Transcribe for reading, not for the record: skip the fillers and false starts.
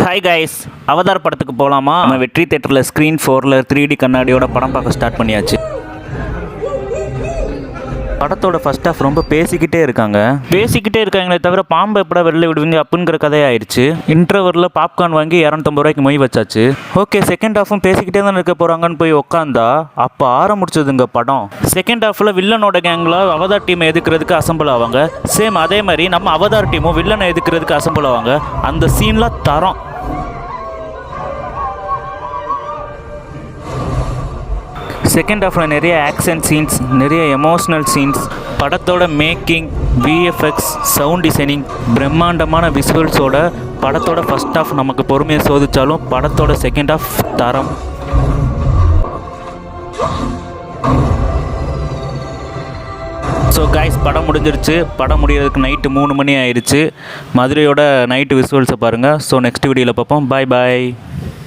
Hi guys, Avatar படத்துக்கு போகலாமா? நம்ம வெற்றி தேட்டரில் ஸ்க்ரீன் 4ல் 3D கண்ணாடியோட படம் பார்க்க ஸ்டார்ட் பண்ணியாச்சு. படத்தோட ஃபர்ஸ்ட் ஹாஃப் ரொம்ப பேசிக்கிட்டே இருக்காங்களே தவிர பாம்பை எப்படா வெளில விடுவீங்க அப்படிங்கிற கதையாயிருச்சு. இன்டர்வரில் பாப்கார்ன் வாங்கி 250 ரூபாய்க்கு மொய் வச்சாச்சு. ஓகே, செகண்ட் ஹாஃபும் பேசிக்கிட்டே தான் இருக்க போகிறாங்கன்னு போய் உட்காந்தா அப்போ ஆரம்பிச்சதுங்க படம். செகண்ட் ஹாஃபில் வில்லனோட கேங்கில் அவதார் டீமை எதுக்கிறதுக்கு அசம்பிள் ஆவாங்க. சேம் அதே மாதிரி நம்ம அவதார் டீமும் வில்லனை எதுக்கிறதுக்கு அசம்பிள் ஆவாங்க. அந்த சீன்லாம் தரம். செகண்ட் ஹாஃபில் நிறைய ஆக்ஷன் சீன்ஸ், நிறைய எமோஷ்னல் சீன்ஸ், படத்தோட மேக்கிங், விஎஃப்எக்ஸ், சவுண்ட் டிசைனிங், பிரம்மாண்டமான விசுவல்ஸோட படத்தோட ஃபஸ்ட் ஹாஃப் நமக்கு பொறுமையை சோதித்தாலும் படத்தோட செகண்ட் ஹாஃப் தரம். ஸோ கைஸ், படம் முடிஞ்சிருச்சு. படம் முடியறதுக்கு நைட்டு 3 மணி ஆயிடுச்சு. மதுரையோட நைட்டு விசுவல்ஸை பாருங்கள். ஸோ நெக்ஸ்ட் வீடியோவில் பார்ப்போம். பாய் பாய்.